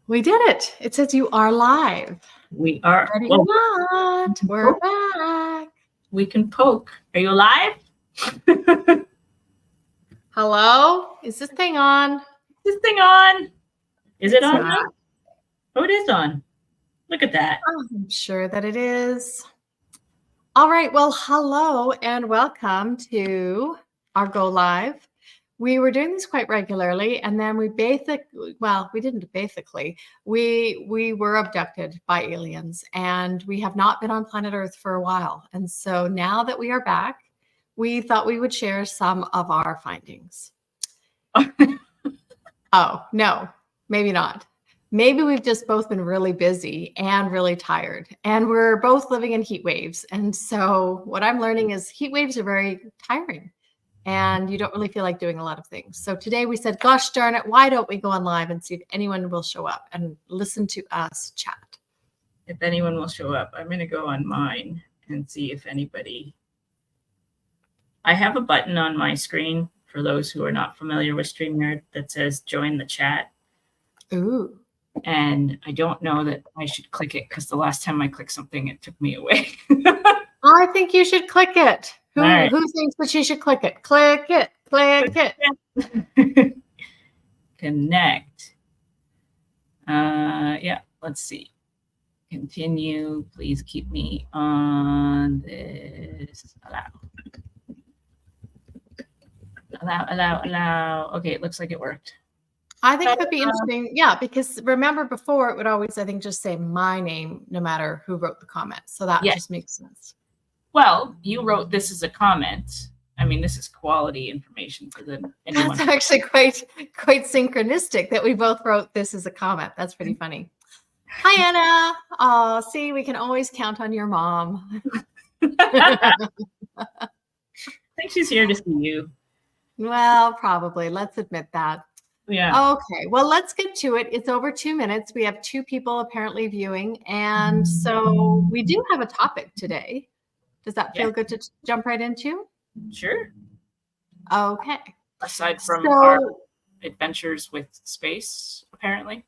We did it. It says you are live. We are. Ready or not, we're back. We can poke. Are you alive? Hello? Is this thing on? This thing on? Is it on? Not. Oh, it is on. Look at that. I'm sure that it is. All right. Well, hello and welcome to our Go Live. We were doing this quite regularly, and then we were abducted by aliens, and we have not been on planet Earth for a while. And so now that we are back, we thought we would share some of our findings. Oh, no, maybe not. Maybe we've just both been really busy and really tired, and we're both living in heat waves. And so what I'm learning is heat waves are very tiring, and you don't really feel like doing a lot of things. So today we said, gosh darn it, why don't we go on live and see if anyone will show up and listen to us chat? If anyone will show up, I'm going to go on mine and see if anybody. I have a button on my screen for those who are not familiar with StreamYard that says join the chat. Ooh. And I don't know that I should click it because the last time I clicked something, it took me away. I think you should click it. Who thinks that you should click it? Click it. Click it. Connect. Yeah, let's see. Continue. Please keep me on this. Allow. Okay, it looks like it worked. I think it would be interesting. Yeah, because remember before it would always, I think, just say my name no matter who wrote the comment. So that just makes sense. Well, you wrote this as a comment. I mean, this is quality information for anyone. That's actually quite synchronistic that we both wrote this as a comment. That's pretty funny. Hi, Anna. Oh, see, we can always count on your mom. I think she's here to see you. Well, probably. Let's admit that. Yeah. Okay. Well, let's get to it. It's over 2 minutes. We have 2 people apparently viewing. And so we do have a topic today. Does that feel good to jump right into? Sure. Okay. Aside from our adventures with space, apparently.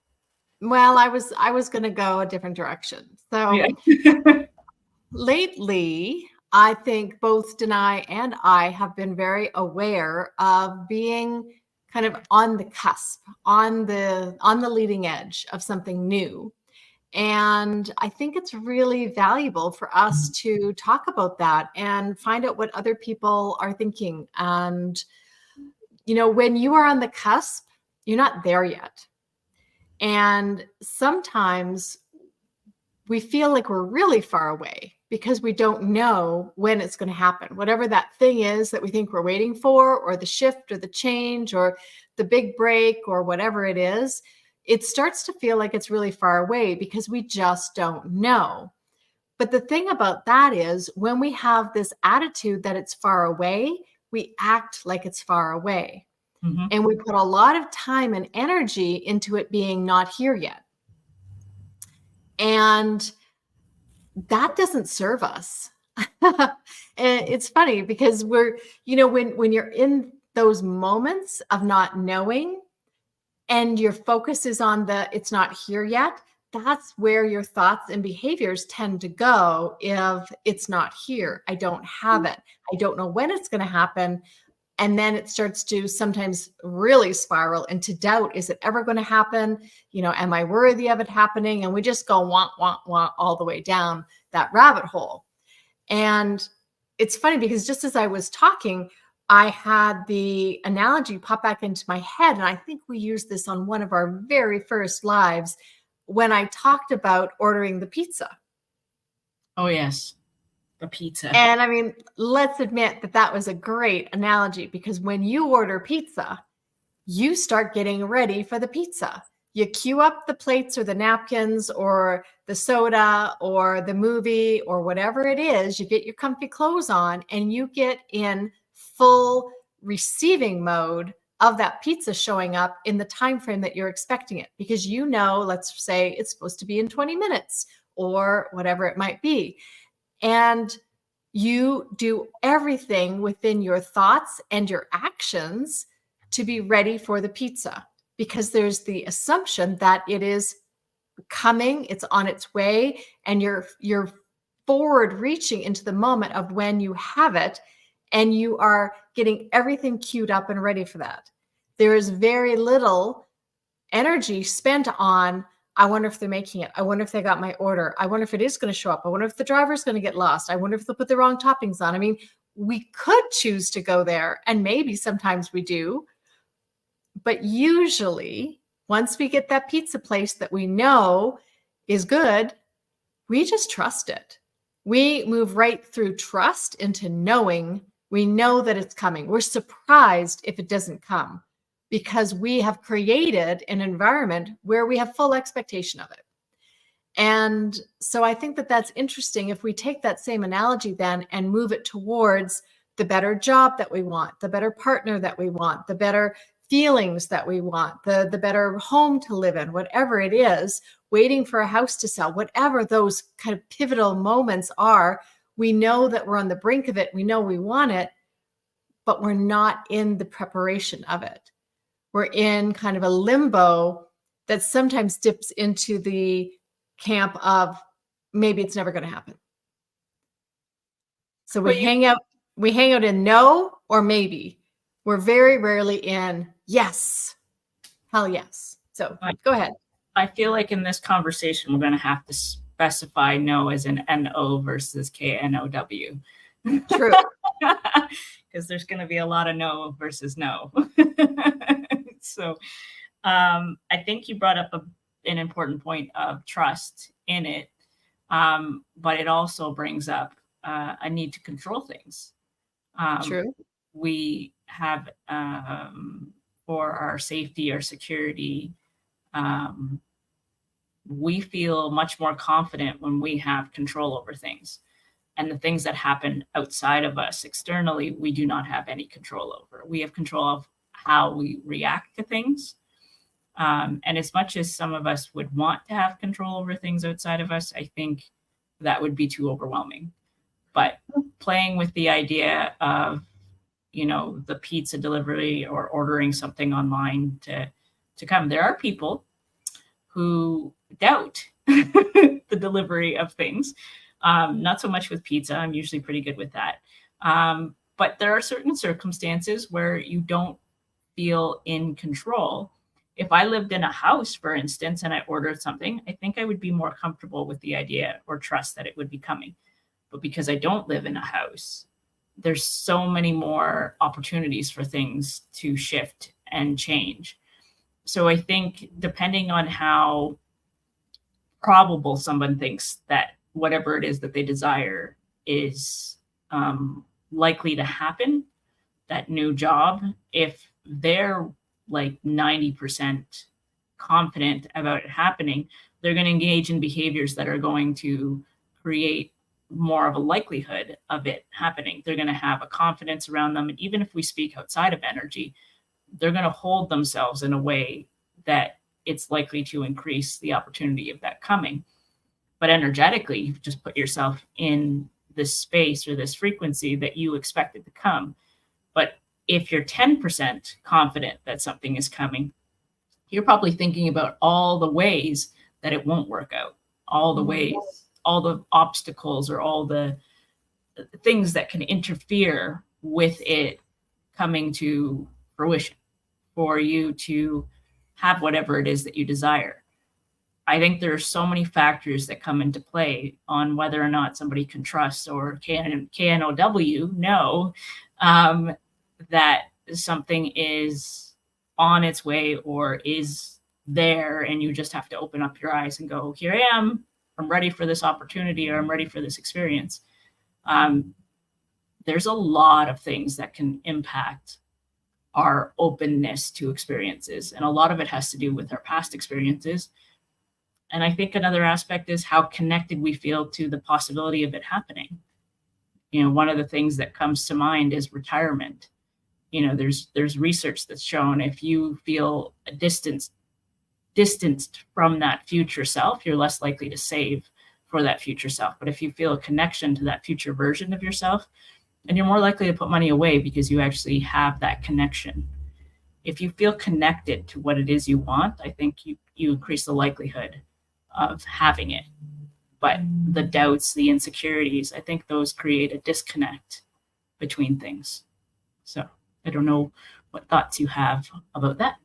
Well, I was going to go a different direction. So lately, I think both Danay and I have been very aware of being kind of on the cusp, on the leading edge of something new. And I think it's really valuable for us to talk about that and find out what other people are thinking. And, when you are on the cusp, you're not there yet. And sometimes we feel like we're really far away because we don't know when it's going to happen. Whatever that thing is that we think we're waiting for, or the shift or the change or the big break or whatever it is, it starts to feel like it's really far away because we just don't know. But the thing about that is when we have this attitude that it's far away, we act like it's far away. Mm-hmm. And we put a lot of time and energy into it being not here yet. And that doesn't serve us. It's funny because we're, when you're in those moments of not knowing and your focus is on it's not here yet, that's where your thoughts and behaviors tend to go. If it's not here, I don't have it. I don't know when it's going to happen. And then it starts to sometimes really spiral into doubt. Is it ever going to happen? Am I worthy of it happening? And we just go want all the way down that rabbit hole. And it's funny because just as I was talking, I had the analogy pop back into my head. And I think we used this on one of our very first lives when I talked about ordering the pizza. Oh, yes. The pizza. And I mean, let's admit that was a great analogy because when you order pizza, you start getting ready for the pizza. You queue up the plates or the napkins or the soda or the movie or whatever it is. You get your comfy clothes on and you get in full receiving mode of that pizza showing up in the time frame that you're expecting it because let's say it's supposed to be in 20 minutes or whatever it might be. And you do everything within your thoughts and your actions to be ready for the pizza. because there's the assumption that it is coming, it's on its way, and you're forward reaching into the moment of when you have it, and you are getting everything queued up and ready for that. There is very little energy spent on, I wonder if they're making it. I wonder if they got my order. I wonder if it is going to show up. I wonder if the driver's going to get lost. I wonder if they'll put the wrong toppings on. I mean, we could choose to go there, and maybe sometimes we do. But usually, once we get that pizza place that we know is good, we just trust it. We move right through trust into knowing. We know that it's coming. We're surprised if it doesn't come, because we have created an environment where we have full expectation of it. And so I think that that's interesting. If we take that same analogy then and move it towards the better job that we want, the better partner that we want, the better feelings that we want, the better home to live in, whatever it is, waiting for a house to sell, whatever those kind of pivotal moments are, we know that we're on the brink of it. We know we want it, but we're not in the preparation of it. We're in kind of a limbo that sometimes dips into the camp of maybe it's never going to happen. So we hang out in no or maybe. We're very rarely in yes, hell yes. So go ahead. I feel like in this conversation, we're going to have to specify no as in N-O versus K-N-O-W. True. Because there's going to be a lot of no versus no. So I think you brought up an important point of trust in it, but it also brings up a need to control things. True. We have, for our safety, our security, we feel much more confident when we have control over things. And the things that happen outside of us externally, we do not have any control over. We have control of how we react to things. And as much as some of us would want to have control over things outside of us, I think that would be too overwhelming. But playing with the idea of, the pizza delivery or ordering something online to come, there are people who doubt the delivery of things. Not so much with pizza. I'm usually pretty good with that. But there are certain circumstances where you don't feel in control. If I lived in a house, for instance, and I ordered something, I think I would be more comfortable with the idea or trust that it would be coming. But because I don't live in a house, there's so many more opportunities for things to shift and change. So I think depending on how probable someone thinks that whatever it is that they desire is likely to happen, that new job, if they're like 90% confident about it happening, they're going to engage in behaviors that are going to create more of a likelihood of it happening. They're going to have a confidence around them. And even if we speak outside of energy, they're going to hold themselves in a way that it's likely to increase the opportunity of that coming. But energetically, you've just put yourself in this space or this frequency that you expected to come. But if you're 10% confident that something is coming, you're probably thinking about all the ways that it won't work out, all the ways, all the obstacles or all the things that can interfere with it coming to fruition for you to have whatever it is that you desire. I think there are so many factors that come into play on whether or not somebody can trust or KNOW know that something is on its way or is there, and you just have to open up your eyes and go, here I am, I'm ready for this opportunity, or I'm ready for this experience. There's a lot of things that can impact our openness to experiences, and a lot of it has to do with our past experiences. And I think another aspect is how connected we feel to the possibility of it happening. One of the things that comes to mind is retirement. There's research that's shown if you feel distanced from that future self, you're less likely to save for that future self. But if you feel a connection to that future version of yourself, and you're more likely to put money away because you actually have that connection. if you feel connected to what it is you want, I think you increase the likelihood of having it. But the doubts, the insecurities, I think those create a disconnect between things. So I don't know what thoughts you have about that.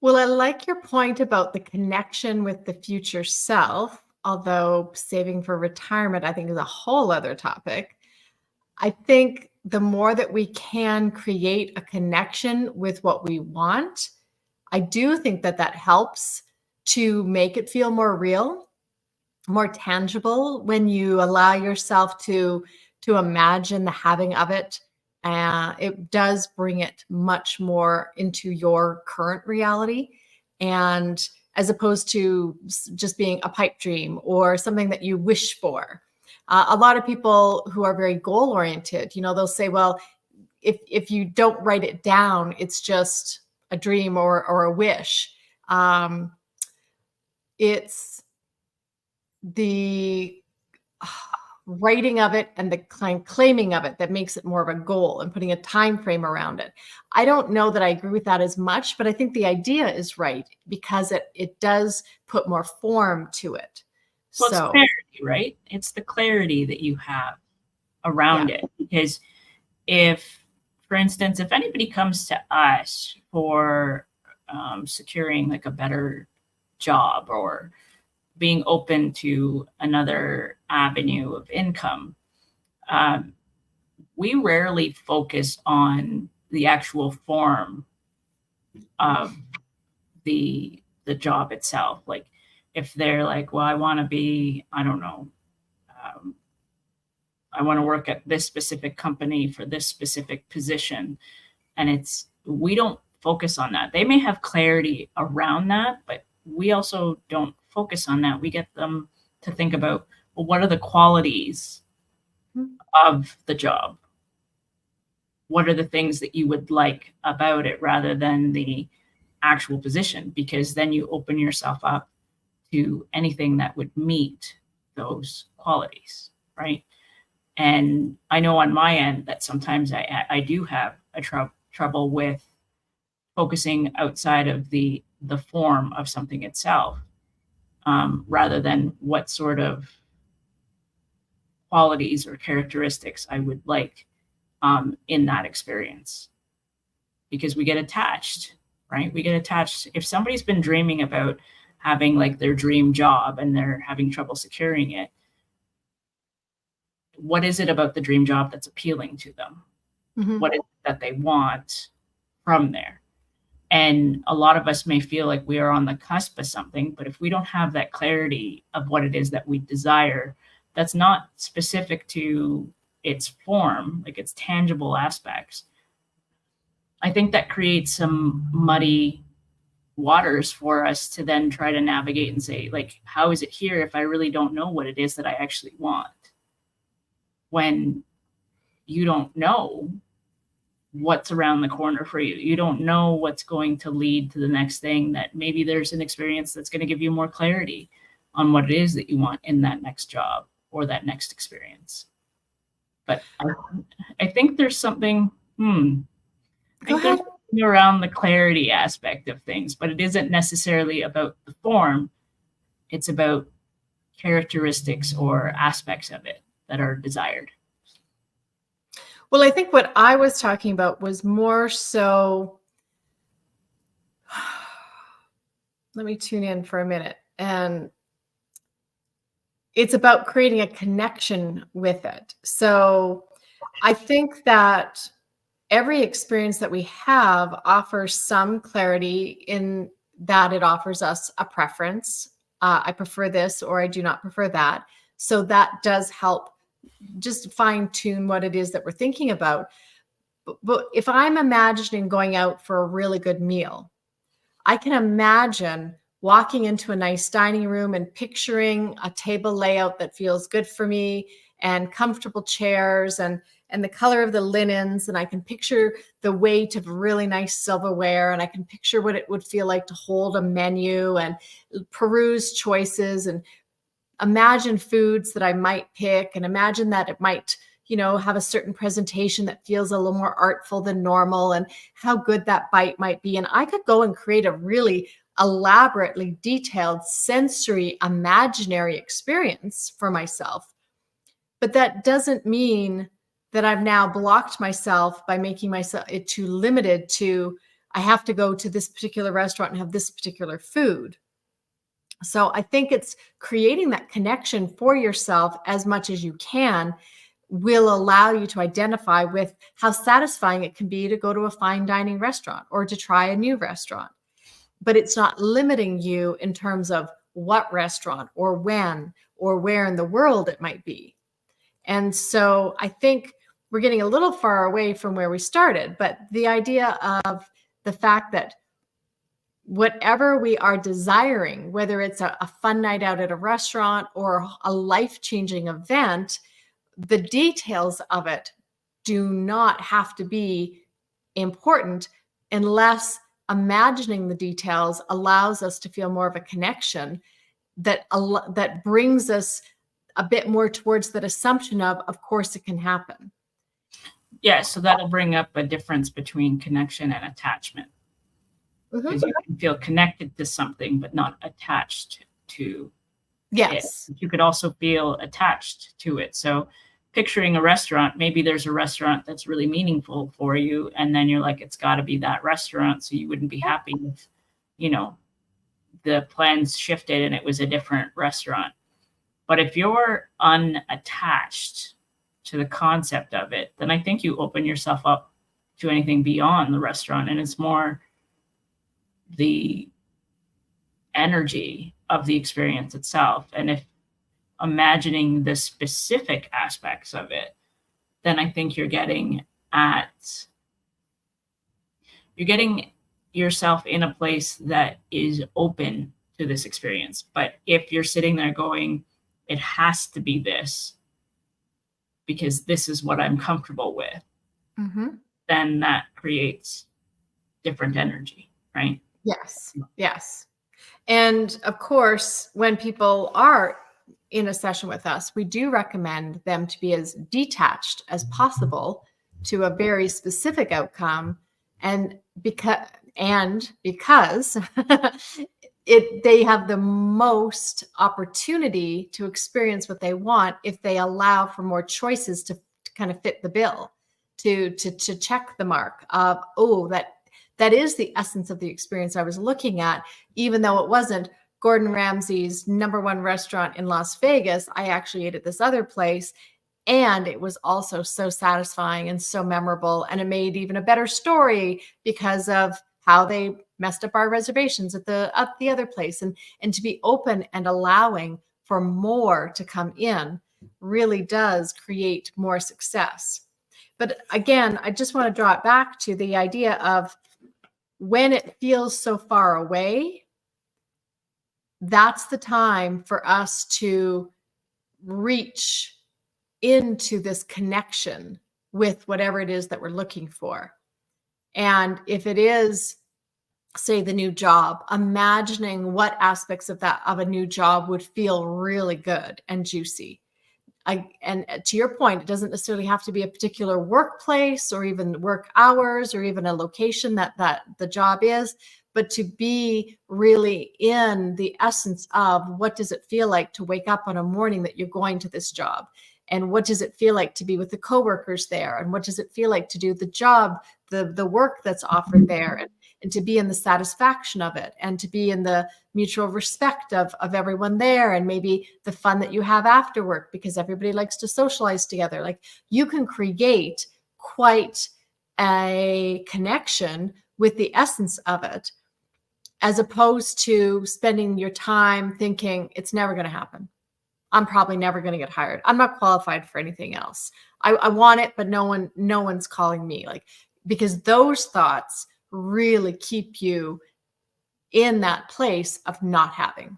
Well, I like your point about the connection with the future self, although saving for retirement, I think, is a whole other topic. I think the more that we can create a connection with what we want, I do think that that helps to make it feel more real, more tangible when you allow yourself to imagine the having of it. It does bring it much more into your current reality, and as opposed to just being a pipe dream or something that you wish for. A lot of people who are very goal oriented, they'll say, well, if you don't write it down, it's just a dream or a wish. It's the writing of it and the claiming of it that makes it more of a goal and putting a time frame around it. I don't know that I agree with that as much, but I think the idea is right because it does put more form to it. Well, it's clarity, right? It's the clarity that you have around it. Because for instance, if anybody comes to us for securing like a better job or being open to another avenue of income, we rarely focus on the actual form of the job itself. Like if they're like, well, I want to be, I don't know, I want to work at this specific company for this specific position. And we don't focus on that. They may have clarity around that, but we also don't focus on that. We get them to think about, well, what are the qualities of the job? What are the things that you would like about it rather than the actual position? Because then you open yourself up to anything that would meet those qualities, right? And I know on my end that sometimes I do have trouble with focusing outside of the form of something itself, rather than what sort of qualities or characteristics I would like in that experience. Because we get attached, right? We get attached. If somebody's been dreaming about having like their dream job and they're having trouble securing it, what is it about the dream job that's appealing to them? Mm-hmm. What is it that they want from there? And a lot of us may feel like we are on the cusp of something, but if we don't have that clarity of what it is that we desire, that's not specific to its form, like its tangible aspects, I think that creates some muddy waters for us to then try to navigate and say, like, how is it here if I really don't know what it is that I actually want? When you don't know what's around the corner for you. You don't know what's going to lead to the next thing, that maybe there's an experience that's going to give you more clarity on what it is that you want in that next job or that next experience. But I think there's something, there's something around the clarity aspect of things, but it isn't necessarily about the form. It's about characteristics or aspects of it that are desired. Well, I think what I was talking about was more so, let me tune in for a minute. And it's about creating a connection with it. So I think that every experience that we have offers some clarity in that it offers us a preference. I prefer this or I do not prefer that. So that does help just fine tune what it is that we're thinking about. But if I'm imagining going out for a really good meal, I can imagine walking into a nice dining room and picturing a table layout that feels good for me and comfortable chairs and the color of the linens. And I can picture the weight of really nice silverware. And I can picture what it would feel like to hold a menu and peruse choices and imagine foods that I might pick, and imagine that it might, have a certain presentation that feels a little more artful than normal, and how good that bite might be. And I could go and create a really elaborately detailed sensory imaginary experience for myself. But that doesn't mean that I've now blocked myself by making myself it too limited to, I have to go to this particular restaurant and have this particular food. So I think it's creating that connection for yourself as much as you can will allow you to identify with how satisfying it can be to go to a fine dining restaurant or to try a new restaurant. But it's not limiting you in terms of what restaurant or when or where in the world it might be. And so I think we're getting a little far away from where we started, but the idea of the fact that whatever we are desiring, whether it's a fun night out at a restaurant or a life-changing event, the details of it do not have to be important unless imagining the details allows us to feel more of a connection that brings us a bit more towards that assumption of course it can happen. Yeah, so that'll bring up a difference between connection and attachment. Because you can feel connected to something, but not attached to Yes. it. You could also feel attached to it. So picturing a restaurant, maybe there's a restaurant that's really meaningful for you, and then you're like, it's got to be that restaurant. So you wouldn't be happy if, the plans shifted and it was a different restaurant. But if you're unattached to the concept of it, then I think you open yourself up to anything beyond the restaurant, and it's more the energy of the experience itself. And if imagining the specific aspects of it, then I think you're getting yourself in a place that is open to this experience. But if you're sitting there going, it has to be this because this is what I'm comfortable with, then that creates different energy, right? Yes. And of course, when people are in a session with us, we do recommend them to be as detached as possible to a very specific outcome. And because they have the most opportunity to experience what they want if they allow for more choices to kind of fit the bill, to check the mark of, that is the essence of the experience I was looking at, even though it wasn't Gordon Ramsay's #1 restaurant in Las Vegas. I actually ate at this other place, and it was also so satisfying and so memorable, and it made even a better story because of how they messed up our reservations at the other place. And to be open and allowing for more to come in really does create more success. But again, I just want to draw it back to the idea of when it feels so far away, that's the time for us to reach into this connection with whatever it is that we're looking for. And if it is, say, the new job, imagining what aspects of a new job would feel really good and juicy. And to your point, it doesn't necessarily have to be a particular workplace or even work hours or even a location that the job is, but to be really in the essence of what does it feel like to wake up on a morning that you're going to this job? And what does it feel like to be with the coworkers there? And what does it feel like to do the job, the work that's offered there, and to be in the satisfaction of it, and to be in the mutual respect of everyone there, and maybe the fun that you have after work because everybody likes to socialize together. Like, you can create quite a connection with the essence of it, as opposed to spending your time thinking it's never going to happen. I'm probably never going to get hired. I'm not qualified for anything else. I want it, but no one's calling me. Because those thoughts really keep you in that place of not having.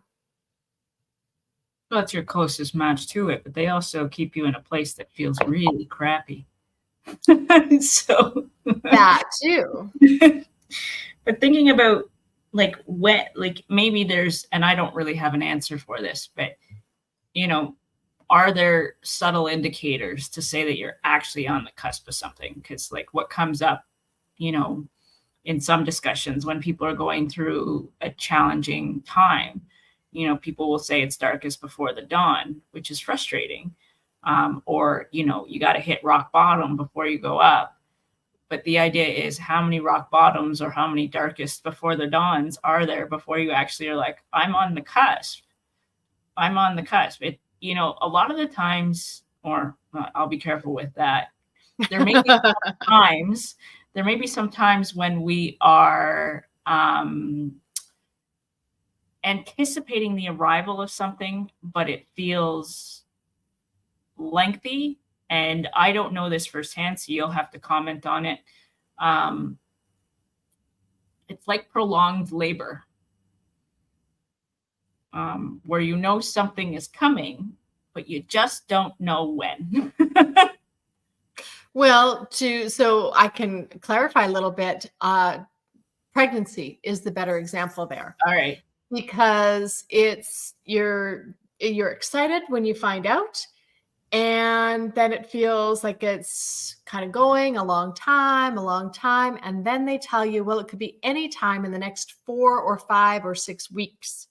Well, that's your closest match to it, but they also keep you in a place that feels really crappy. So that too. But thinking about maybe there's, and I don't really have an answer for this, but are there subtle indicators to say that you're actually on the cusp of something? Because like what comes up, you know, in some discussions when people are going through a challenging time, you know, people will say it's darkest before the dawn, which is frustrating. Or, you know, you got to hit rock bottom before you go up. But the idea is how many rock bottoms or how many darkest before the dawns are there before you actually are like, I'm on the cusp. I'm on the cusp. It, you know, a lot of the times, or I'll be careful with that. There may be times, there may be some times when we are anticipating the arrival of something, but it feels lengthy. And I don't know this firsthand, so you'll have to comment on it. It's like prolonged labor, where you know something is coming, but you just don't know when. Well, so I can clarify a little bit. Pregnancy is the better example there. All right. Because you're excited when you find out, and then it feels like it's kind of going a long time, and then they tell you, well, it could be any time in the next 4 or 5 or 6 weeks.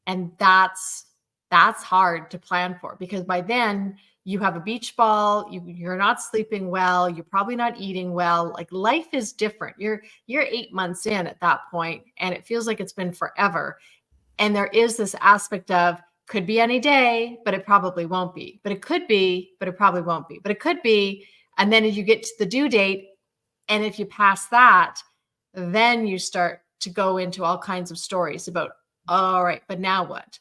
And that's hard to plan for, because by then you have a beach ball, you're not sleeping well, you're probably not eating well. Like, life is different. You're 8 months in at that point, and it feels like it's been forever. And there is this aspect of, could be any day, but it probably won't be. But it could be, but it probably won't be. But it could be. And then as you get to the due date, and if you pass that, then you start to go into all kinds of stories about, all right, but now what?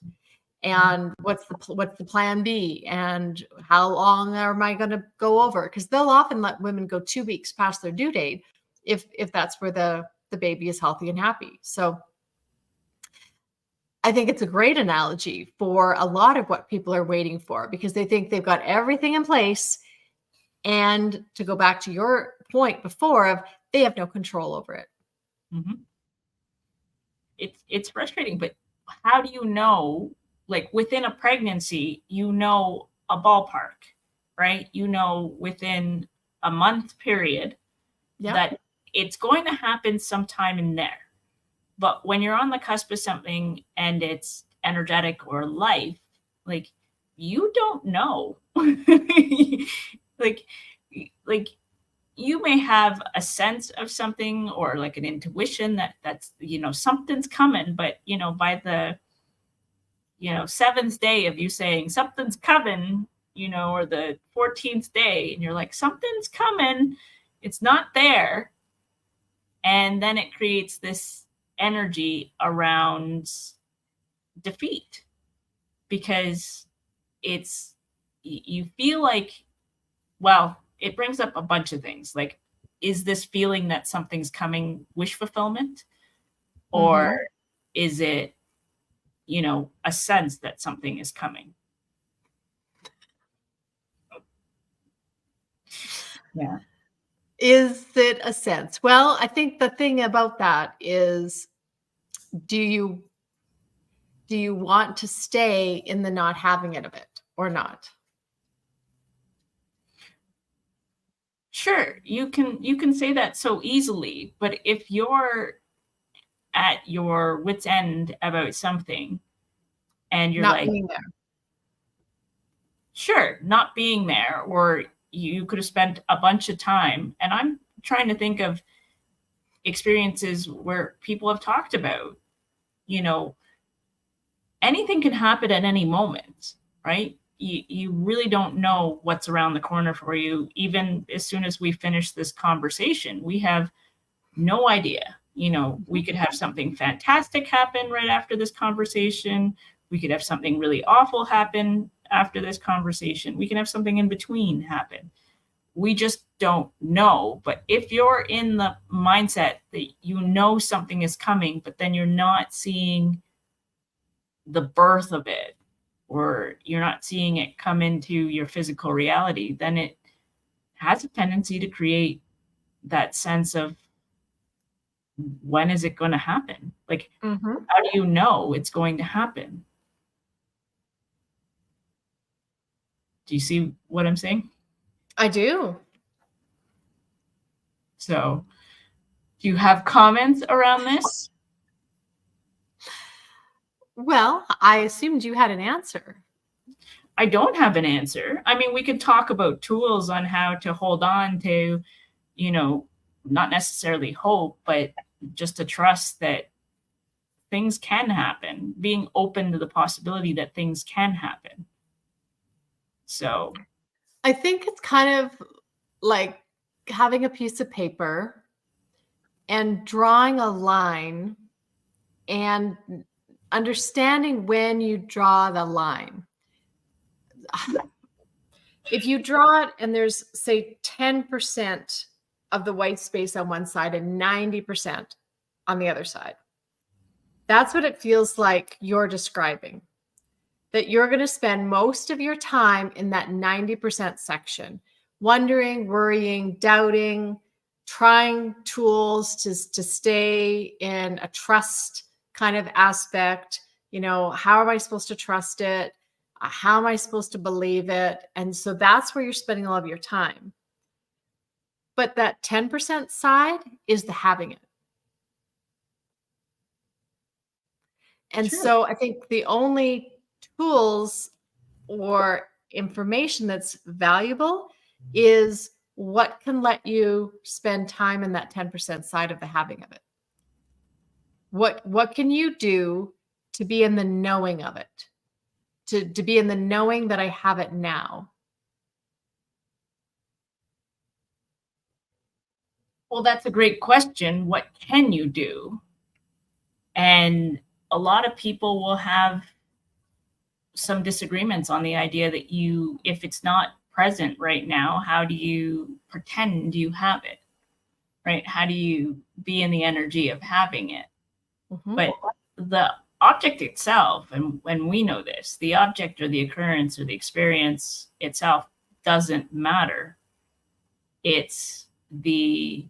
And what's the plan B? And how long am I going to go over? Because they'll often let women go 2 weeks past their due date if that's where the baby is healthy and happy. So I think it's a great analogy for a lot of what people are waiting for, because they think they've got everything in place. And to go back to your point before, of they have no control over it. Mm-hmm. It's frustrating, but how do you know? Like, within a pregnancy, you know, a ballpark, right? You know, within a month period, that it's going to happen sometime in there. But when you're on the cusp of something and it's energetic or life, like, you don't know. like you may have a sense of something, or like an intuition that's, you know, something's coming, but, you know, by the, you know, 7th day of you saying something's coming, you know, or the 14th day, and you're like, something's coming, it's not there. And then it creates this energy around defeat, because you feel like, well, it brings up a bunch of things. Like, is this feeling that something's coming wish fulfillment? Or is it, you know, a sense that something is coming? Yeah. Is it a sense? Well, I think the thing about that is, do you want to stay in the not having it of it or not? Sure, you can say that so easily, but if you're at your wit's end about something, and you're Not like, being there. Sure, not being there, or you could have spent a bunch of time. And I'm trying to think of experiences where people have talked about, you know, anything can happen at any moment, right? You really don't know what's around the corner for you. Even as soon as we finish this conversation, we have no idea. You know, we could have something fantastic happen right after this conversation. We could have something really awful happen after this conversation. We can have something in between happen. We just don't know. But if you're in the mindset that you know something is coming, but then you're not seeing the birth of it, or you're not seeing it come into your physical reality, then it has a tendency to create that sense of, when is it going to happen? Like, how do you know it's going to happen? Do you see what I'm saying? I do. So do you have comments around this? Well, I assumed you had an answer. I don't have an answer. I mean, we could talk about tools on how to hold on to, you know, not necessarily hope, but just to trust that things can happen, being open to the possibility that things can happen. So I think it's kind of like having a piece of paper and drawing a line and understanding when you draw the line. If you draw it and there's, say, 10% of the white space on one side and 90% on the other side, that's what it feels like you're describing. That you're going to spend most of your time in that 90% section, wondering, worrying, doubting, trying tools to stay in a trust kind of aspect. You know, how am I supposed to trust it? How am I supposed to believe it? And so that's where you're spending all of your time. But that 10% side is the having it. And Sure. so I think the only tools or information that's valuable is what can let you spend time in that 10% side of the having of it. What can you do to be in the knowing of it? To be in the knowing that I have it now. Well, that's a great question. What can you do? And a lot of people will have some disagreements on the idea that if it's not present right now, how do you pretend you have it? Right? How do you be in the energy of having it? Mm-hmm. But the object itself, and when we know this, the object or the occurrence or the experience itself doesn't matter. It's the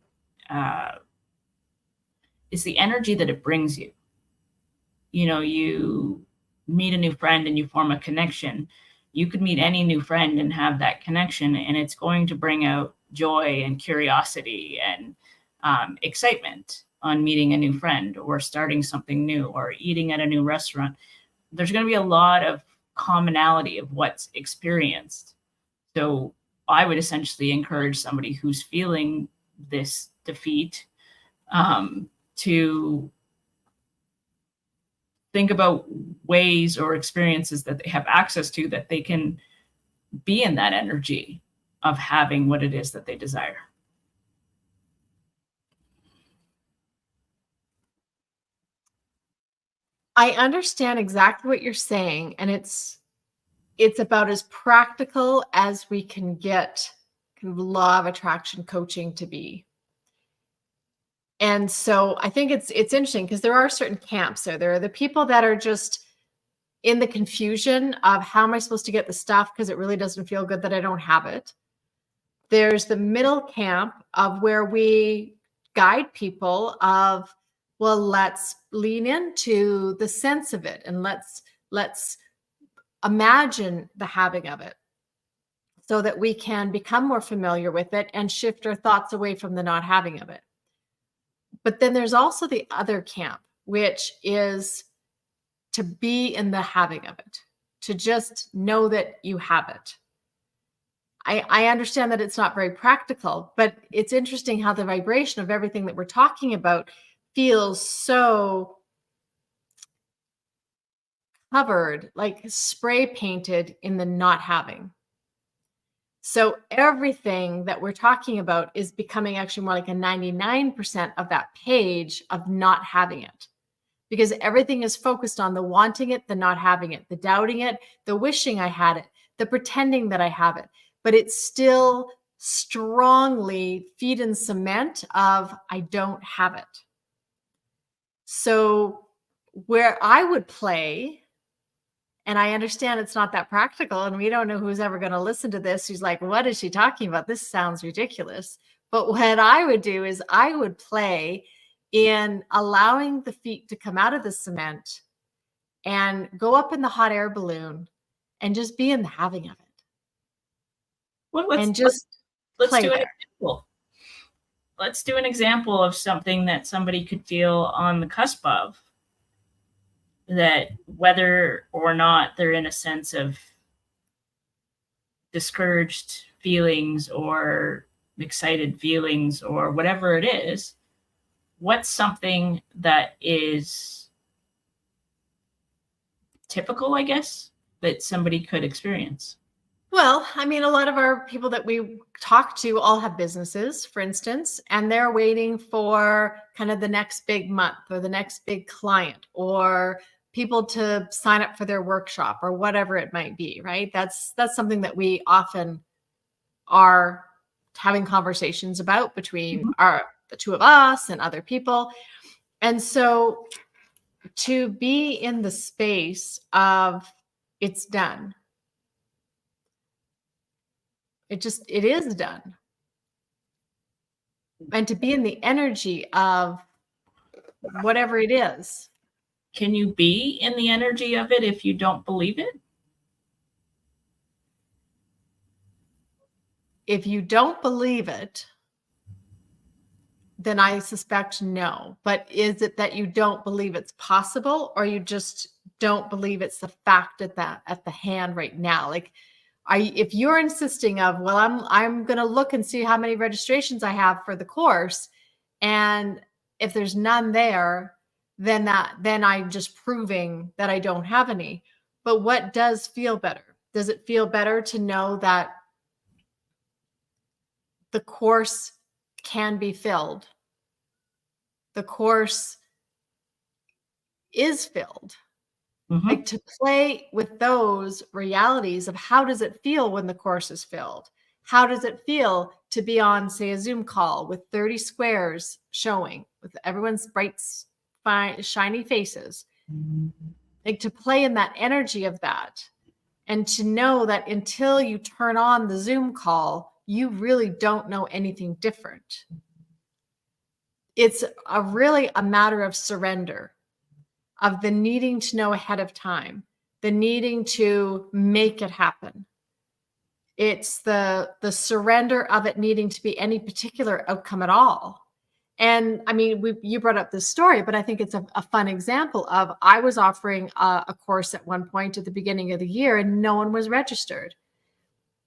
energy that it brings you. You know, you meet a new friend and you form a connection. You could meet any new friend and have that connection, and it's going to bring out joy and curiosity and excitement on meeting a new friend or starting something new or eating at a new restaurant. There's going to be a lot of commonality of what's experienced. So I would essentially encourage somebody who's feeling this defeat to think about ways or experiences that they have access to that they can be in that energy of having what it is that they desire. I understand exactly what you're saying, and it's about as practical as we can get kind of law of attraction coaching to be. And so I think it's interesting because there are certain camps. So there are the people that are just in the confusion of how am I supposed to get the stuff because it really doesn't feel good that I don't have it. There's the middle camp of where we guide people of, well, let's lean into the sense of it and let's imagine the having of it so that we can become more familiar with it and shift our thoughts away from the not having of it. But then there's also the other camp, which is to be in the having of it, to just know that you have it. I understand that it's not very practical, but it's interesting how the vibration of everything that we're talking about feels so covered, like spray painted in the not having. So everything that we're talking about is becoming actually more like a 99% of that page of not having it. Because everything is focused on the wanting it, the not having it, the doubting it, the wishing I had it, the pretending that I have it. But it's still strongly feed and cement of I don't have it. So where I would play, and I understand it's not that practical, and we don't know who's ever going to listen to this, who's like, what is she talking about? This sounds ridiculous. But what I would do is I would play in allowing the feet to come out of the cement and go up in the hot air balloon and just be in the having of it. Well, and just let's play do an there. example. Let's do an example of something that somebody could feel on the cusp of, that whether or not they're in a sense of discouraged feelings or excited feelings or whatever it is, what's something that is typical, I guess, that somebody could experience? Well, I mean, a lot of our people that we talk to all have businesses, for instance, and they're waiting for kind of the next big month or the next big client or people to sign up for their workshop or whatever it might be, right? That's something that we often are having conversations about between the two of us and other people. And so to be in the space of it's done, it is done. And to be in the energy of whatever it is. Can you be in the energy of it if you don't believe it? If you don't believe it, then I suspect no. But is it that you don't believe it's possible, or you just don't believe it's the fact at the hand right now? Like, if you're insisting of, well, I'm going to look and see how many registrations I have for the course, and if there's none there, then I'm just proving that I don't have any. But what does feel better? Does it feel better to know that the course can be filled? The course is filled. Like, to play with those realities of how does it feel when the course is filled? How does it feel to be on, say, a Zoom call with 30 squares showing with everyone's bright, fine, shiny faces? Like, to play in that energy of that, and to know that until you turn on the Zoom call, you really don't know anything different. It's really a matter of surrender, of the needing to know ahead of time, the needing to make it happen. It's the surrender of it needing to be any particular outcome at all. And I mean, you brought up this story, but I think it's a fun example of, I was offering a course at one point at the beginning of the year and no one was registered.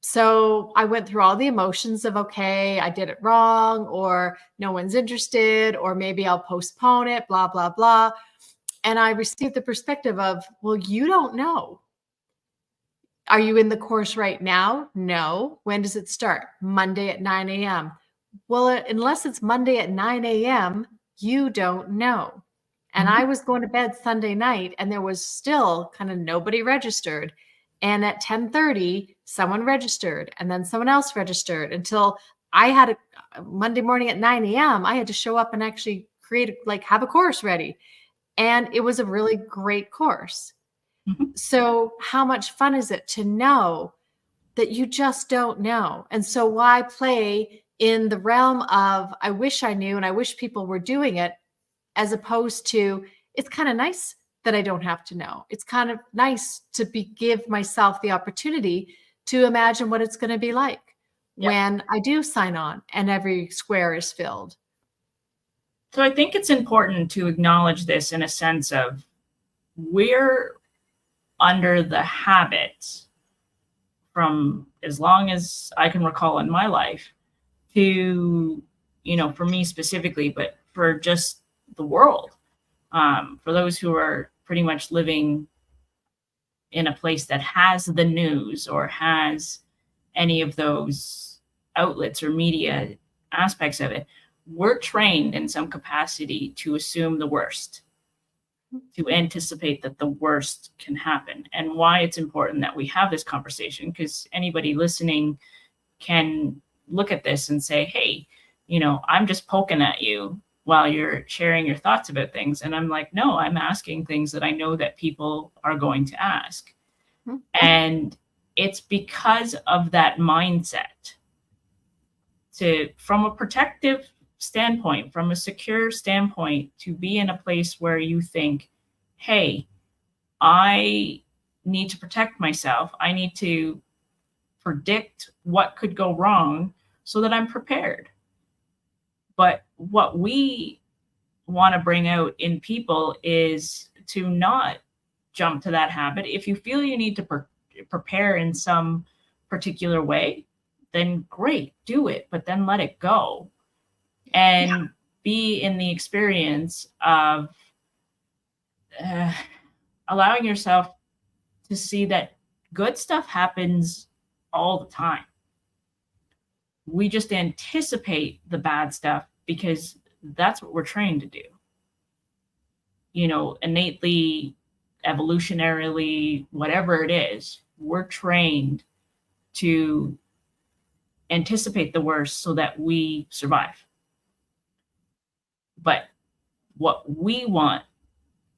So I went through all the emotions of, okay, I did it wrong, or no one's interested, or maybe I'll postpone it, blah, blah, blah. And I received the perspective of, well, you don't know. Are you in the course right now? No. When does it start? Monday at 9 a.m. Well, unless it's Monday at 9 a.m., you don't know. And I was going to bed Sunday night and there was still kind of nobody registered. And at 10:30, someone registered and then someone else registered, until I had a Monday morning at 9 a.m. I had to show up and actually have a course ready. And it was a really great course. So how much fun is it to know that you just don't know? And so why play in the realm of, I wish I knew and I wish people were doing it, as opposed to, it's kind of nice that I don't have to know. It's kind of nice to give myself the opportunity to imagine what it's going to be like when I do sign on and every square is filled. So I think it's important to acknowledge this in a sense of, we're under the habit, from as long as I can recall in my life, to, for me specifically, but for just the world, for those who are pretty much living in a place that has the news or has any of those outlets or media aspects of it, we're trained in some capacity to assume the worst, to anticipate that the worst can happen. And why it's important that we have this conversation, because anybody listening can look at this and say, hey, I'm just poking at you while you're sharing your thoughts about things. And I'm like, no, I'm asking things that I know that people are going to ask. And it's because of that mindset, from a protective standpoint, from a secure standpoint, to be in a place where you think, hey, I need to protect myself. I need to predict what could go wrong so that I'm prepared. But what we want to bring out in people is to not jump to that habit. If you feel you need to prepare in some particular way, then great, do it, but then let it go and be in the experience of allowing yourself to see that good stuff happens all the time. We just anticipate the bad stuff because that's what we're trained to do. You know, innately, evolutionarily, whatever it is, we're trained to anticipate the worst so that we survive. But what we want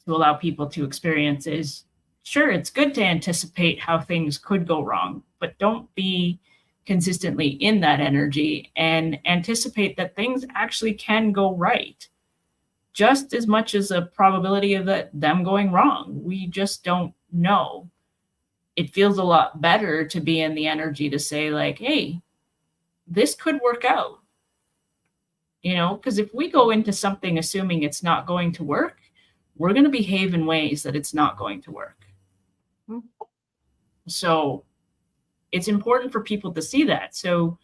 to allow people to experience is, sure, it's good to anticipate how things could go wrong, but don't be consistently in that energy and anticipate that things actually can go right just as much as a probability of them going wrong. We just don't know. It feels a lot better to be in the energy to say, like, hey, this could work out. You know, because if we go into something assuming it's not going to work, we're going to behave in ways that it's not going to work. Mm-hmm. So it's important for people to see that. So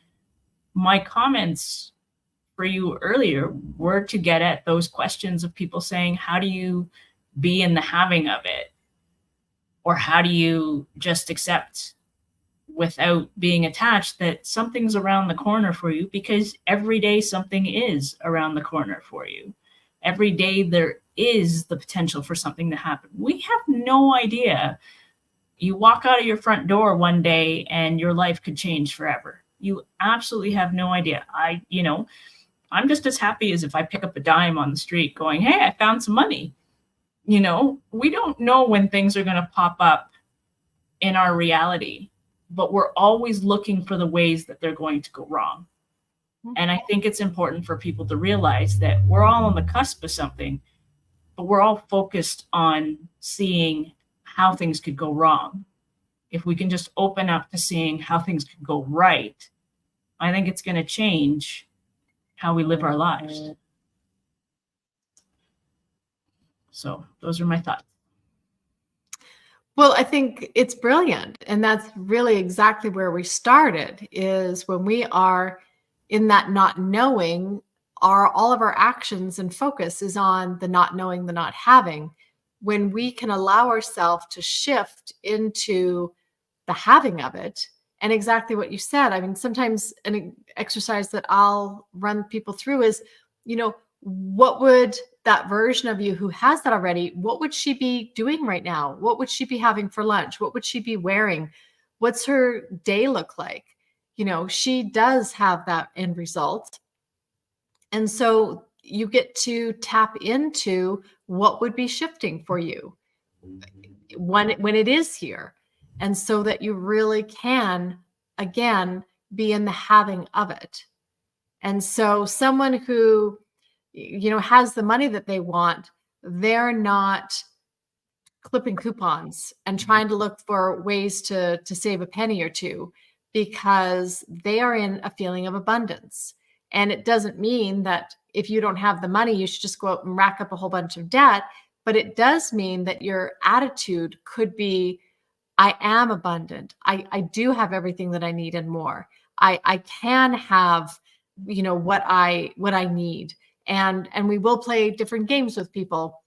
my comments for you earlier were to get at those questions of people saying, how do you be in the having of it? Or how do you just accept without being attached that something's around the corner for you? Because every day something is around the corner for you. Every day there is the potential for something to happen. We have no idea. You walk out of your front door one day and your life could change forever. You absolutely have no idea. I'm just as happy as if I pick up a dime on the street going, hey, I found some money. You know, we don't know when things are going to pop up in our reality, but we're always looking for the ways that they're going to go wrong. And I think it's important for people to realize that we're all on the cusp of something, but we're all focused on seeing how things could go wrong. If we can just open up to seeing how things could go right, I think it's going to change how we live our lives. So those are my thoughts. Well, I think it's brilliant. And that's really exactly where we started, is when we are in that not knowing, all of our actions and focus is on the not knowing, the not having. When we can allow ourselves to shift into the having of it, and exactly what you said. I mean, sometimes an exercise that I'll run people through is, what would that version of you who has that already, what would she be doing right now? What would she be having for lunch? What would she be wearing? What's her day look like? She does have that end result. And so you get to tap into what would be shifting for you when it is here. And so that you really can, again, be in the having of it. And so someone who, has the money that they want, they're not clipping coupons and trying to look for ways to save a penny or two, because they are in a feeling of abundance. And it doesn't mean that if you don't have the money, you should just go out and rack up a whole bunch of debt. But it does mean that your attitude could be, I am abundant. I do have everything that I need and more. I can have, what I need. And we will play different games with people,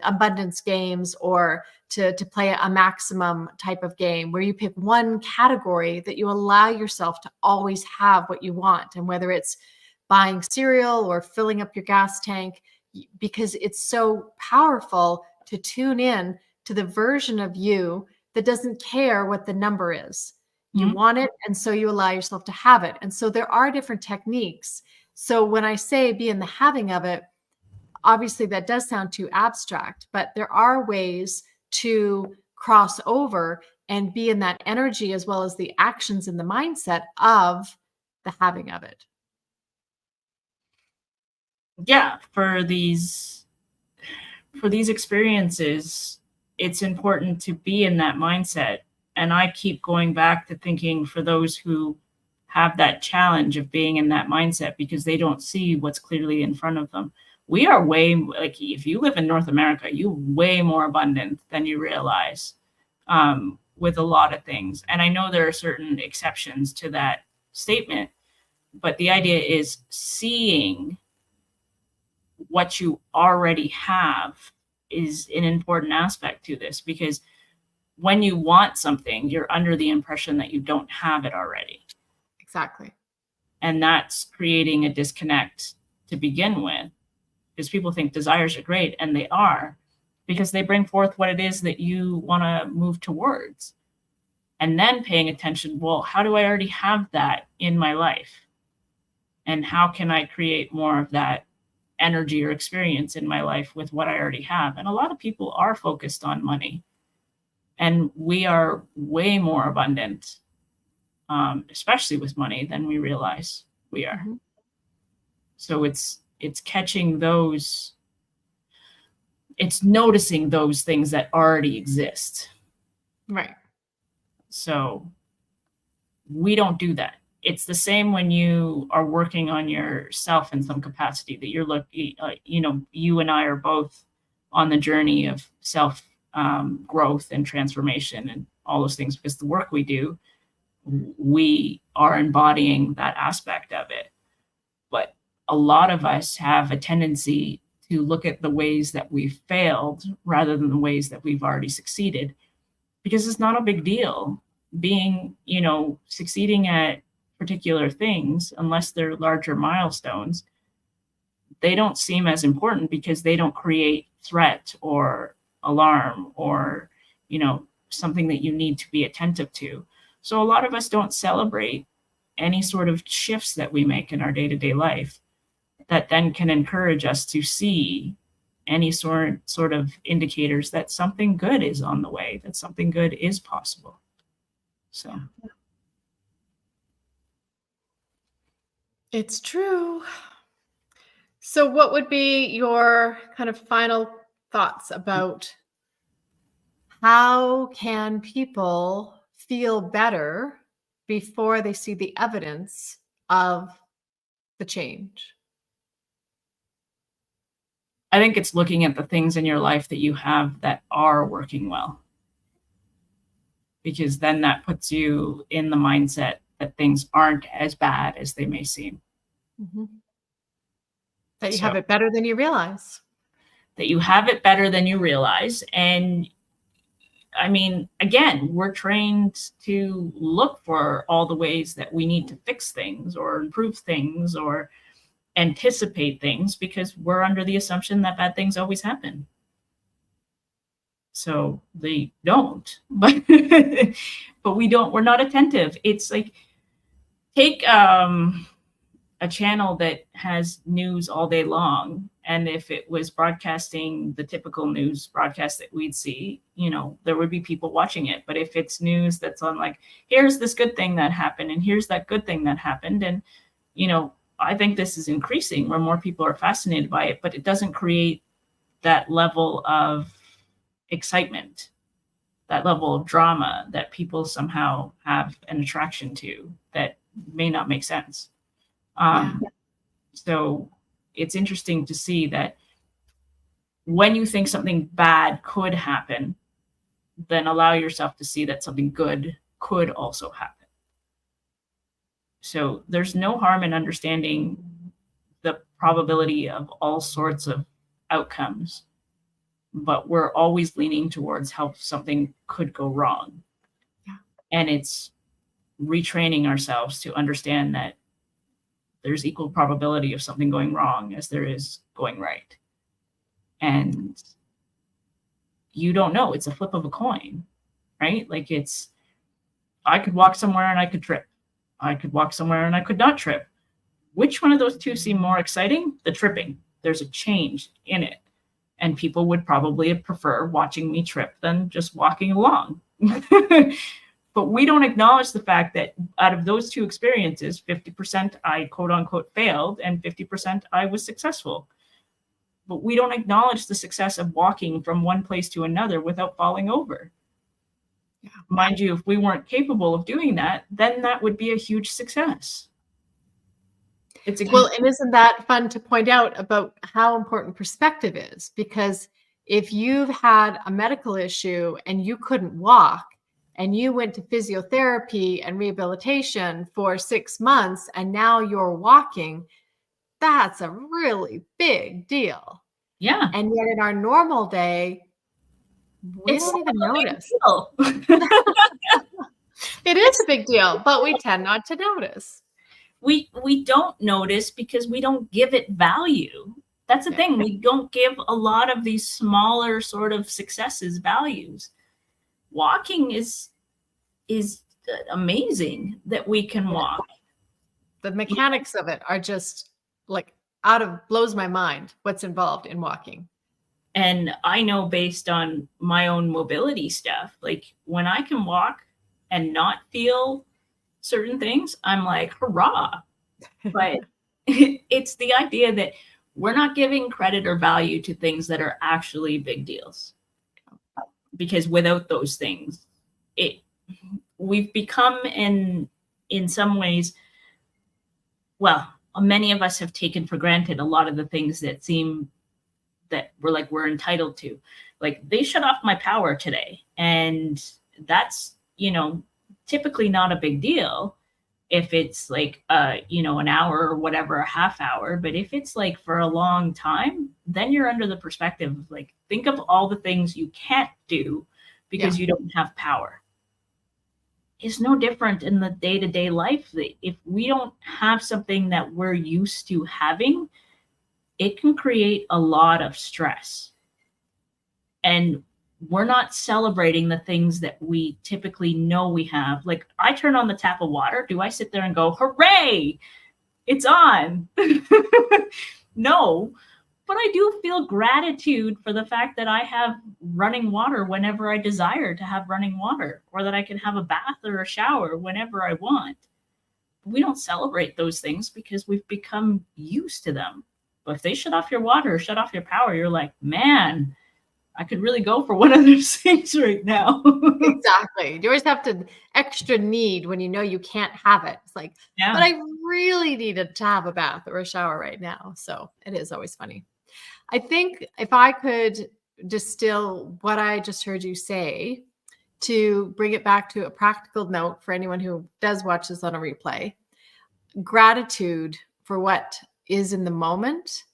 abundance games, or to play a maximum type of game where you pick one category that you allow yourself to always have what you want. And whether it's buying cereal or filling up your gas tank, because it's so powerful to tune in to the version of you that doesn't care what the number is. You want it, and so you allow yourself to have it. And so there are different techniques. So when I say be in the having of it, obviously that does sound too abstract, but there are ways to cross over and be in that energy, as well as the actions and the mindset of the having of it. Yeah, for these experiences, it's important to be in that mindset And I keep going back to thinking for those who have that challenge of being in that mindset because they don't see what's clearly in front of them. We are way, like, if you live in North America, you're way more abundant than you realize with a lot of things. And I know there are certain exceptions to that statement, but the idea is seeing what you already have is an important aspect to this, because when you want something, you're under the impression that you don't have it already. Exactly. And that's creating a disconnect to begin with, because people think desires are great, and they are, because they bring forth what it is that you want to move towards. And then paying attention, well, how do I already have that in my life? And how can I create more of that energy or experience in my life with what I already have? And a lot of people are focused on money, and we are way more abundant, especially with money, than we realize we are. Mm-hmm. So it's catching those, it's noticing those things that already exist. Right. So we don't do that. It's the same when you are working on yourself in some capacity, that you're looking, you and I are both on the journey of self growth and transformation and all those things, because the work we do, we are embodying that aspect of it. But a lot of us have a tendency to look at the ways that we've failed rather than the ways that we've already succeeded, because it's not a big deal being, succeeding at particular things, unless they're larger milestones. They don't seem as important because they don't create threat or alarm or, something that you need to be attentive to. So a lot of us don't celebrate any sort of shifts that we make in our day-to-day life that then can encourage us to see any sort of indicators that something good is on the way, that something good is possible. So it's true. So what would be your kind of final thoughts about how can people feel better before they see the evidence of the change? I think it's looking at the things in your life that you have that are working well, because then that puts you in the mindset that things aren't as bad as they may seem. Mm-hmm. That you have it better than you realize. That you have it better than you realize. And I mean, again, we're trained to look for all the ways that we need to fix things or improve things or anticipate things, because we're under the assumption that bad things always happen. So they don't, but we're not attentive. It's like, take a channel that has news all day long, and if it was broadcasting the typical news broadcast that we'd see, there would be people watching it. But if it's news that's on, like, here's this good thing that happened and here's that good thing that happened, and I think this is increasing where more people are fascinated by it, but it doesn't create that level of excitement, that level of drama that people somehow have an attraction to that may not make sense. So it's interesting to see that when you think something bad could happen, then allow yourself to see that something good could also happen. So there's no harm in understanding the probability of all sorts of outcomes, but we're always leaning towards how something could go wrong. Yeah. And it's retraining ourselves to understand that there's equal probability of something going wrong as there is going right. And you don't know. It's a flip of a coin, right? Like, I could walk somewhere and I could trip. I could walk somewhere and I could not trip. Which one of those two seem more exciting? The tripping. There's a change in it. And people would probably prefer watching me trip than just walking along. But we don't acknowledge the fact that out of those two experiences, 50% I quote unquote failed and 50% I was successful. But we don't acknowledge the success of walking from one place to another without falling over. Yeah. Mind you, if we weren't capable of doing that, then that would be a huge success. Well, and isn't that fun to point out about how important perspective is? Because if you've had a medical issue and you couldn't walk and you went to physiotherapy and rehabilitation for 6 months and now you're walking, that's a really big deal. Yeah. And yet in our normal day, we It's don't even not a big notice. deal. It is a big deal, but we tend not to notice. We don't notice because we don't give it value. That's the thing. We don't give a lot of these smaller sort of successes values. Walking is amazing that we can walk. The mechanics of it are just like blows my mind what's involved in walking. And I know based on my own mobility stuff, like when I can walk and not feel certain things, I'm like, hurrah. But it's the idea that we're not giving credit or value to things that are actually big deals. Because without those things, we've become in some ways, well, many of us have taken for granted a lot of the things that seem that we're entitled to. Like, they shut off my power today, and that's, typically not a big deal if it's like an hour or whatever, a half hour. But if it's like for a long time, then you're under the perspective of like, think of all the things you can't do because you don't have power. It's no different in the day-to-day life. That if we don't have something that we're used to having, it can create a lot of stress. And we're not celebrating the things that we typically know we have. Like, I turn on the tap of water. Do I sit there and go, hooray, it's on? No, but I do feel gratitude for the fact that I have running water whenever I desire to have running water, or that I can have a bath or a shower whenever I want. We don't celebrate those things because we've become used to them. But if they shut off your water, shut off your power, you're like, man, I could really go for one of those things right now. Exactly. You always have to extra need when you know you can't have it. It's like, Yeah. but I really needed to have a bath or a shower right now. So it is always funny. I think if I could distill what I just heard you say to bring it back to a practical note for anyone who does watch this on a replay, gratitude for what is in the moment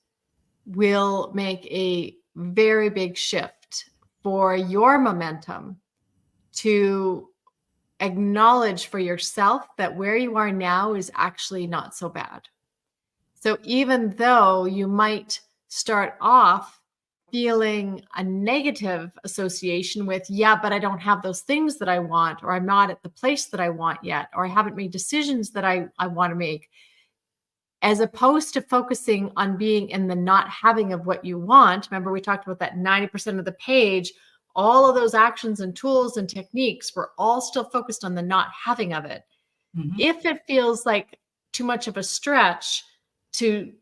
will make a very big shift for your momentum to acknowledge for yourself that where you are now is actually not so bad. So even though you might start off feeling a negative association with, but I don't have those things that I want, or I'm not at the place that I want yet, or I haven't made decisions that I want to make, as opposed to focusing on being in the not having of what you want. Remember, we talked about that 90% of the page, all of those actions and tools and techniques were all still focused on the not having of it. Mm-hmm. If it feels like too much of a stretch to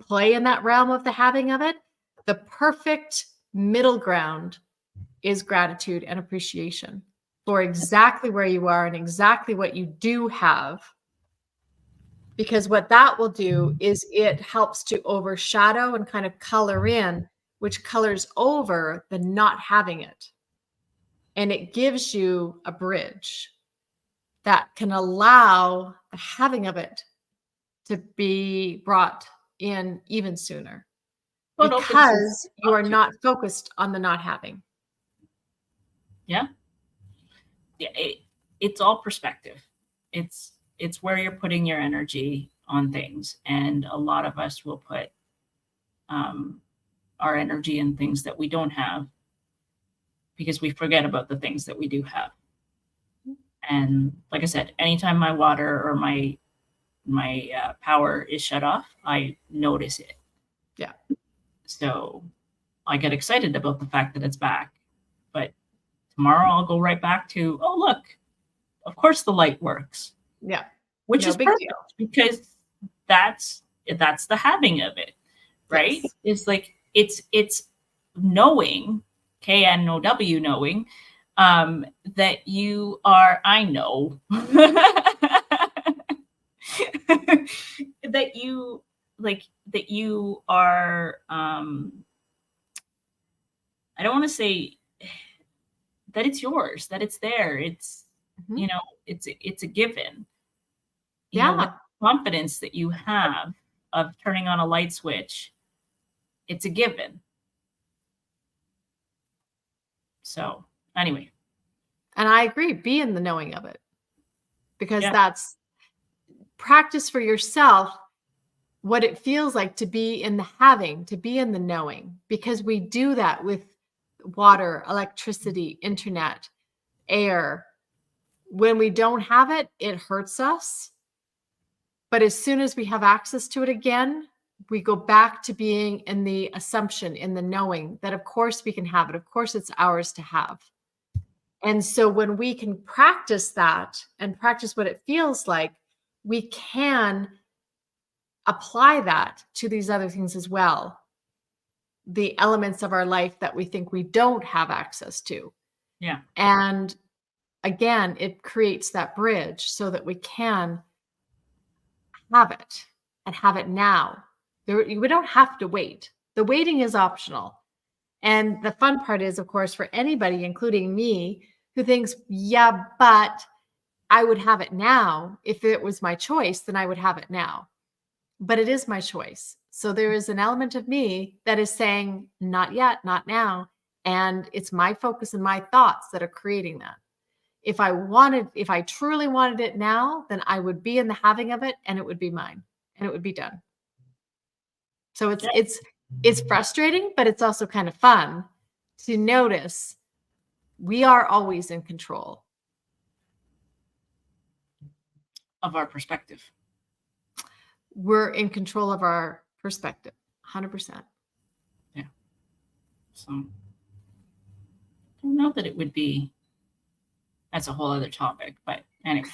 play in that realm of the having of it, the perfect middle ground is gratitude and appreciation for exactly where you are and exactly what you do have. Because what that will do is it helps to overshadow and kind of color in, which colors over the not having it. And it gives you a bridge that can allow the having of it to be brought in even sooner. Because you are not focused on the not having. Yeah. It's all perspective. It's where you're putting your energy on things. And a lot of us will put our energy in things that we don't have because we forget about the things that we do have. And like I said, anytime my water or my power is shut off, I notice it. Yeah. So I get excited about the fact that it's back. But tomorrow I'll go right back to, oh, look, of course the light works. Yeah. Which is perfect because that's the having of it, right? Yes. It's like it's knowing, KNOW knowing that you are, I know, that you that you are, I don't want to say that it's yours, that it's there. It's, Mhm. it's a given, Yeah. with confidence that you have of turning on a light switch, it's a given. So anyway. And I agree, be in the knowing of it, because Yeah. that's practice for yourself what it feels like to be in the having, to be in the knowing, because we do that with water, electricity, internet, air. When we don't have it, it hurts us. But as soon as we have access to it again, we go back to being in the assumption, in the knowing that, of course, we can have it. Of course, it's ours to have. And so when we can practice that and practice what it feels like, we can apply that to these other things as well. The elements of our life that we think we don't have access to. Yeah. And again, it creates that bridge so that we can have it and have it now. We don't have to wait. The waiting is optional. And the fun part is, of course, for anybody, including me, who thinks, yeah, but I would have it now. If it was my choice, then I would have it now. But it is my choice. So there is an element of me that is saying, not yet, not now. And it's my focus and my thoughts that are creating that. If I truly wanted it now, then I would be in the having of it and it would be mine and it would be done. So it's frustrating, but it's also kind of fun to notice we are always in control Of our perspective. We're in control of our perspective, 100%. Yeah. So I don't know that it would be, that's a whole other topic, but anyway.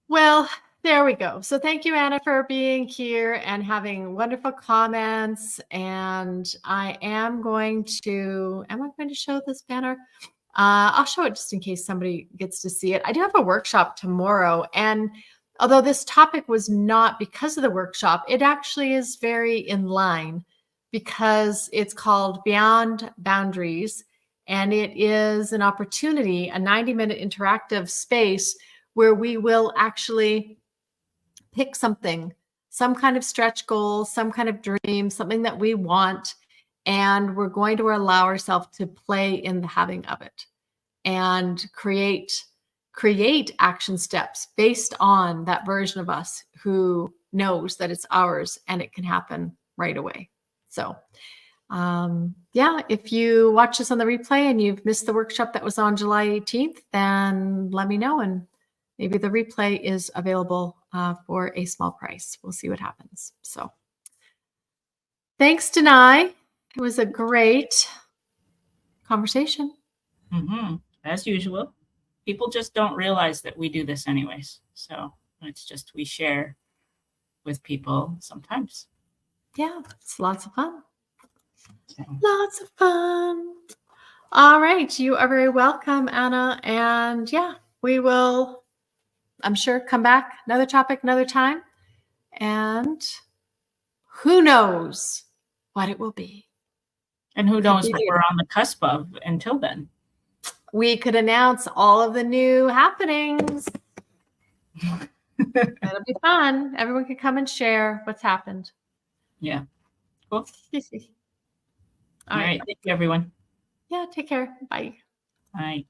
Well, there we go. So thank you, Anna, for being here and having wonderful comments. And I am going to show this banner? I'll show it just in case somebody gets to see it. I do have a workshop tomorrow. And although this topic was not because of the workshop, it actually is very in line because it's called Beyond Boundaries. And it is an opportunity, a 90-minute interactive space where we will actually pick something, some kind of stretch goal, some kind of dream, something that we want, and we're going to allow ourselves to play in the having of it and create action steps based on that version of us who knows that it's ours and it can happen right away. So yeah, if you watch this on the replay and you've missed the workshop that was on July 18th, then let me know and maybe the replay is available for a small price. We'll see what happens. So thanks, Danay. It was a great conversation. Mm-hmm. As usual. People just don't realize that we do this anyways. So it's just we share with people sometimes. Yeah, it's lots of fun. So. Lots of fun. All right. You are very welcome, Anna. And yeah, we will, I'm sure, come back, another topic, another time. And who knows what it will be. And who knows what we're on the cusp of until then. We could announce all of the new happenings. That'll be fun. Everyone can come and share what's happened. Yeah. Cool. All right. Thank you, everyone. Yeah, take care. Bye. Bye.